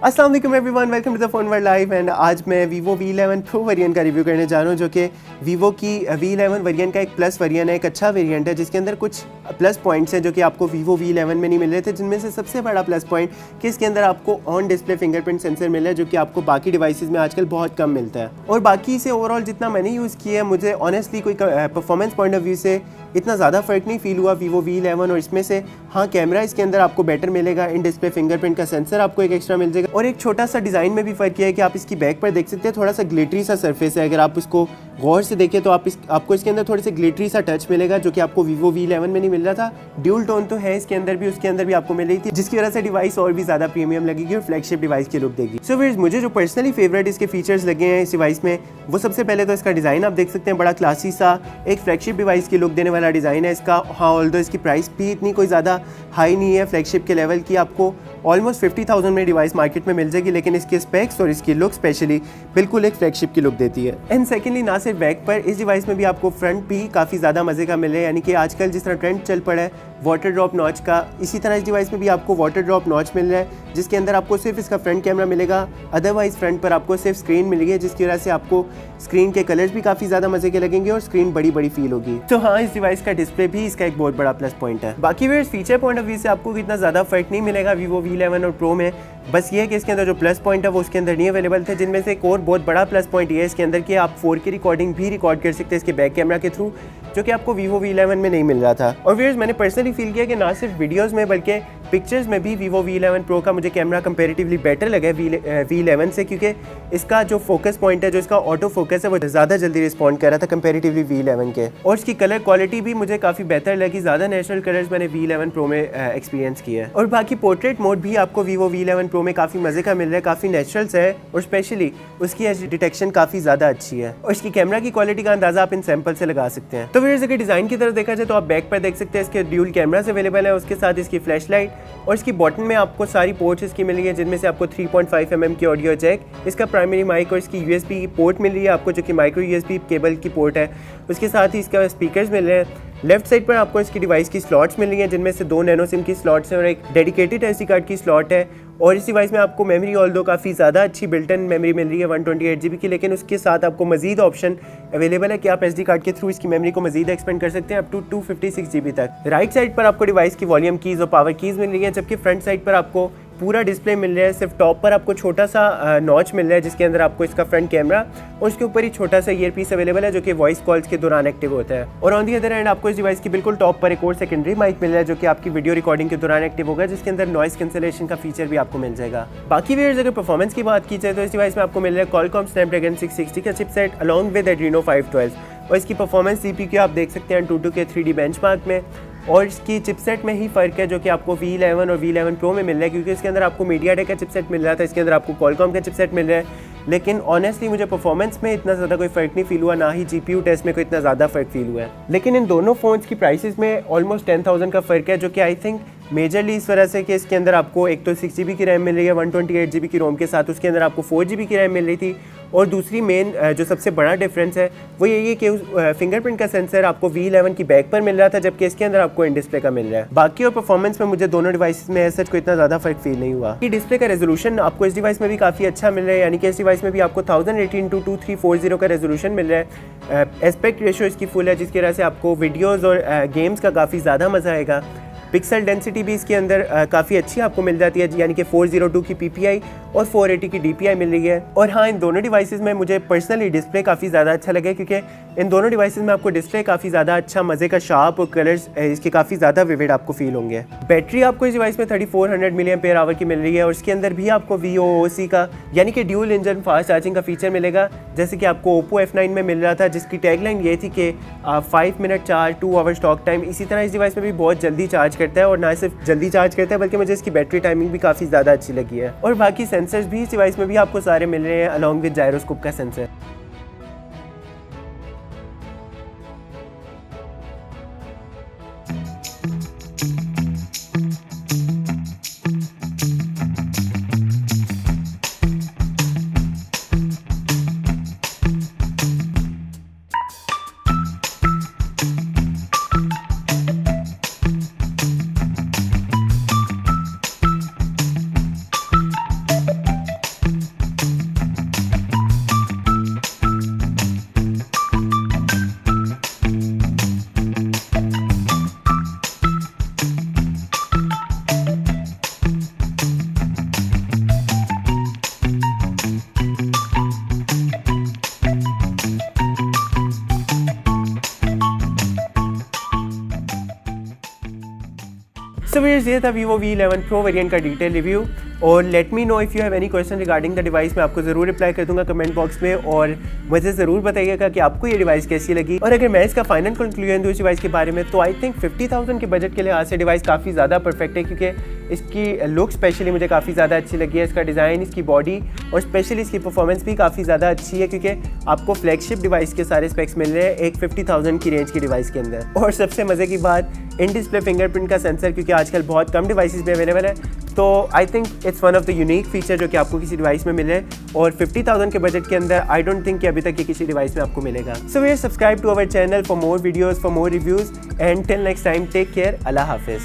अस्सलाम वालेकुम everyone, welcome to the phone world live. And आज मैं वीवो V11 प्रो वेरिएंट का रिव्यू करने जा रहा हूँ, जो कि वीवो की V11 वेरिएंट का एक प्लस वेरिएंट है, एक अच्छा वेरिएंट है जिसके अंदर कुछ प्लस पॉइंट्स हैं जो कि आपको वीवो V11 में नहीं मिल रहे थे। जिनमें से सबसे बड़ा प्लस पॉइंट कि इसके अंदर आपको ऑन डिस्प्ले फिंगरप्रिंट सेंसर मिला है, जो कि आपको बाकी डिवाइसेस में आजकल बहुत कम मिलता है। और बाकी से ओवरऑल जितना मैंने यूज़ किया है, मुझे ऑनेस्टली कोई परफॉर्मेंस पॉइंट ऑफ व्यू से इतना ज़्यादा फ़र्क नहीं फील हुआ वीवो V11। और इसमें से हाँ, कैमरा इसके अंदर आपको बेटर मिलेगा, इन डिस्प्ले फिंगरप्रिंट का सेंसर आपको एक एक्स्ट्रा मिल जाएगा। और एक छोटा सा डिज़ाइन में भी फ़र्क किया है कि आप इसकी बैक पर देख सकते हैं, थोड़ा सा ग्लिटरी सा सरफेस है। अगर आप उसको गौर से देखें तो आपको इसके अंदर थोड़े से ग्लिटरी सा टच मिलेगा, जो कि आपको वीवो V11 में नहीं मिल रहा था। ड्यूल टोन तो है इसके अंदर भी, उसके अंदर भी आपको मिल रही थी, जिसकी वजह से डिवाइस और भी ज़्यादा प्रीमियम लगेगी और फ्लैगशिप डिवाइस की लुक देगी। सो फिर मुझे जो पर्सनली फेवरेट इसके फीचर्स लगे हैं इस डिवाइस में, वो सबसे पहले तो इसका डिज़ाइन आप देख सकते हैं, बड़ा क्लासी सा एक फ्लैगशिप डिवाइस की लुक देने वाला डिज़ाइन है इसका। हाँ, ऑल्दो इसकी प्राइस भी इतनी कोई ज़्यादा हाई नहीं है फ्लैगशिप के लेवल की, आपको ऑलमोस्ट 50,000 में डिवाइस मार्केट में मिल जाएगी, लेकिन इसके स्पेक्स और इसकी लुक स्पेशली बिल्कुल एक फ्लैगशिप की लुक देती है। एंड सेकेंडली, ना सिर्फ बैक पर, इस डिवाइस में भी आपको फ्रंट भी काफ़ी ज़्यादा मज़े का मिले, यानी कि आजकल जिस तरह ट्रेंड चल पड़ा है वाटर ड्रॉप नॉच का, इसी तरह इस डिवाइस में भी आपको वाटर ड्रॉप नॉच मिल रहा है, जिसके अंदर आपको सिर्फ इसका फ्रंट कैमरा मिलेगा, अदरवाइज फ्रंट पर आपको सिर्फ स्क्रीन मिलेगी, जिसकी वजह से आपको स्क्रीन के कलर्स भी काफ़ी ज़्यादा मज़े के लगेंगे और स्क्रीन बड़ी बड़ी फील होगी। तो हाँ, इस डिवाइस का डिस्प्ले भी इसका एक बहुत बड़ा प्लस पॉइंट है। बाकी वे फीचर पॉइंट ऑफ व्यू से आपको इतना ज़्यादा फर्क नहीं मिलेगा वीवो V11 और प्रो में। बस ये है कि इसके अंदर जो प्लस पॉइंट है वो उसके अंदर नहीं अवेलेबल थे, जिनमें से एक और बहुत बड़ा प्लस पॉइंट ये है इसके अंदर कि आप 4K रिकॉर्डिंग भी रिकॉर्ड कर सकते हैं इसके बैक कैमरा के थ्रू, जो कि आपको वीवो V11 में नहीं मिल रहा था। और व्यूअर्स, मैंने पर्सनली फील किया कि ना सिर्फ वीडियोस में बल्कि पिक्चर्स में भी वीवो V11 प्रो का मुझे कैमरा कंपैरेटिवली बेटर लगा है V11 से, क्योंकि इसका जो फोकस पॉइंट है, जो इसका ऑटो फोकस है, वो ज़्यादा जल्दी रिस्पॉन्ड कर रहा था कंपैरेटिवली V11 के। और इसकी कलर क्वालिटी भी मुझे काफ़ी बेहतर लगी, ज़्यादा नेचुरल कलर्स मैंने V11 प्रो में एक्सपीरियंस किया है। और बाकी पोर्ट्रेट मोड भी आपको वीवो V11 प्रो में काफ़ी मज़े का मिल रहा है, काफ़ी नेचुरल से है, और स्पेशली उसकी एज डिटेक्शन काफ़ी ज़्यादा अच्छी है, और इसकी कैमरा की क्वालिटी का अंदाज़ा आप इन सैंपल से लगा सकते हैं। तो फिर अगर डिज़ाइन की तरफ देखा जाए तो आप बैक पर देख सकते हैं इसके ड्यूल कैमरास अवेलेबल है, उसके साथ इसकी फ्लैश लाइट, और इसकी बॉटम में आपको सारी पोर्ट्स इसकी मिल रही है, जिनमें से आपको 3.5 mm की ऑडियो जैक, इसका प्राइमरी माइक और इसकी USB की पोर्ट मिल रही है आपको, जो कि माइक्रो USB केबल की पोर्ट है। उसके साथ ही इसका स्पीकर्स मिल रहे हैं। लेफ्ट साइड पर आपको इसकी डिवाइस की स्लॉट्स मिल रही हैं, जिनमें से 2 नैनो सिम की स्लॉट्स हैं और एक डेडिकेटेड SD कार्ड की स्लॉट है। और इस डिवाइस में आपको मेमोरी ऑल्दो काफ़ी ज़्यादा अच्छी बिल्ट इन मेमोरी मिल रही है 128 GB की, लेकिन उसके साथ आपको मजीद ऑप्शन अवेलेबल है कि आप SD कार्ड के थ्रू इसकी मेमोरी को मजीद एक्सपेंड कर सकते हैं अप टू 256 GB तक। राइट साइड पर आपको डिवाइस की वॉल्यूम कीज़ और पावर कीज़ मिल रही है, जबकि फ्रंट साइड पर आपको पूरा डिस्प्ले मिल रहा है। सिर्फ टॉप पर आपको छोटा सा नॉच मिल रहा है, जिसके अंदर आपको इसका फ्रंट कैमरा और उसके ऊपर ही छोटा सा ईयर पीस अवेलेबल है, जो कि वॉइस कॉल्स के दौरान एक्टिव होता है। और ऑन दी अदर एंड आपको इस डिवाइस की बिल्कुल टॉप पर एक और सेकेंडरी माइक मिल रहा है, जो कि आपकी वीडियो रिकॉर्डिंग के दौरान एक्टिव होगा, जिसके अंदर नॉइस कैंसलेशन का फीचर भी आपको मिल जाएगा। बाकी व्यूअर्स, अगर परफॉर्मेंस की बात की जाए तो इस डिवाइस में आपको मिल रहा है Qualcomm Snapdragon 660 का चिपसेट अलॉन्ग विद Adreno 512, और इसकी परफॉर्मेंस CPU आप देख सकते हैं 22 के 3D बेंचमार्क में। और इसकी चिपसेट में ही फ़र्क है जो कि आपको V11 और V11 प्रो में मिल रहा है, क्योंकि इसके अंदर आपको MediaTek का चिपसेट मिल रहा था, इसके अंदर आपको Qualcomm का चिपसेट मिल रहा है। लेकिन ऑनेस्टली मुझे परफॉर्मेंस में इतना ज़्यादा कोई फ़र्क नहीं फील हुआ, ना ही GPU टेस्ट में कोई इतना ज़्यादा फ़र्क फील हुआ है। लेकिन इन दोनों फ़ोन्स की प्राइसेस में ऑलमोस्ट 10,000 का फ़र्क है, जो कि आई थिंक मेजरली इस वजह से कि इसके अंदर आपको एक तो 6 GB की रैम मिल रही है 128 GB की रोम के साथ, उसके अंदर आपको 4 GB की रैम मिल रही थी। और दूसरी मेन जो सबसे बड़ा डिफरेंस है वो यही है कि फिंगरप्रिंट का सेंसर आपको V11 की बैक पर मिल रहा था, जबकि इसके अंदर आपको इन डिस्प्ले का मिल रहा है। बाकी और परफॉर्मेंस में मुझे दोनों डिवाइसेस में ऐसा कोई इतना ज़्यादा फर्क फील नहीं हुआ। कि डिस्प्ले का रेजोल्यूशन आपको इस डिवाइस में भी काफ़ी अच्छा मिल रहा है, यानी कि इस डिवाइस में भी आपको 1080x2340 का रेजोल्यूशन मिल रहा है। एस्पेक्ट रेशियो इसकी फुल है, जिसकी वजह से आपको वीडियोज़ और गेम्स का काफ़ी ज़्यादा मज़ा आएगा। पिक्सल डेंसिटी भी इसके अंदर काफ़ी अच्छी आपको मिल जाती है, यानी कि 402 की PPI और 480 की DPI मिल रही है। और हाँ, इन दोनों डिवाइसेस में मुझे पर्सनली डिस्प्ले काफ़ी ज़्यादा अच्छा लगा, क्योंकि इन दोनों डिवाइसेस में आपको डिस्प्ले काफ़ी ज़्यादा अच्छा मज़े का शार्प और कलर्स इसके काफ़ी ज़्यादा विविड आपको फील होंगे। बैटरी आपको इस डिवाइस में 3400 mAh की मिल रही है, और इसके अंदर भी आपको VOOC का यानी कि ड्यूल इंजन फास्ट चार्जिंग का फीचर मिलेगा, जैसे कि आपको Oppo F9 में मिल रहा था, जिसकी टैगलाइन ये थी कि 5 minute charge 2 hour talk time. इसी तरह इस डिवाइस में भी बहुत जल्दी चार्ज करता है, और ना सिर्फ जल्दी चार्ज करता है बल्कि मुझे इसकी बैटरी टाइमिंग भी काफ़ी ज़्यादा अच्छी लगी है। और बाकी सेंसर्स भी इस डिवाइस में भी आपको सारे मिल रहे हैं अलॉन्ग विद जायरोस्कोप का सेंसर। सो व्यूअर्स, ये था Vivo V11 Pro वेरिएंट का डिटेल रिव्यू। और let me know if you have any question regarding the device. मैं आपको ज़रूर रिप्लाई कर दूंगा कमेंट बॉक्स में, और मुझे ज़रूर बताइएगा कि आपको ये डिवाइस कैसी लगी। और अगर मैं इसका फाइनल कंक्लूजन दूँ इस डिवाइस के बारे में, तो आई थिंक 50,000 के बजट के लिहाज से डिवाइस काफ़ी ज़्यादा परफेक्ट है, क्योंकि इसकी लुक स्पेशली मुझे काफ़ी ज़्यादा अच्छी लगी है। इसका डिज़ाइन, इसकी बॉडी और स्पेशली इसकी परफॉर्मेंस भी काफ़ी ज़्यादा अच्छी है, क्योंकि आपको फ्लैगशिप डिवाइस के सारे स्पेक्स मिल रहे हैं एक 50,000 की रेंज की डिवाइस के अंदर। और सबसे मज़े की बात, इन डिस्प्ले फिंगरप्रिंट का सेंसर, क्योंकि आजकल बहुत कम डिवाइसेस में अवेलेबल है, तो I think it's one of the unique feature जो कि आपको किसी डिवाइस में मिले। और 50,000 के बजट के अंदर आई डोंट थिंक कि अभी तक ये किसी डिवाइस में आपको मिलेगा। So we subscribe to our channel for more videos, for more reviews, and till next time take care, अल्लाह हाफिज़।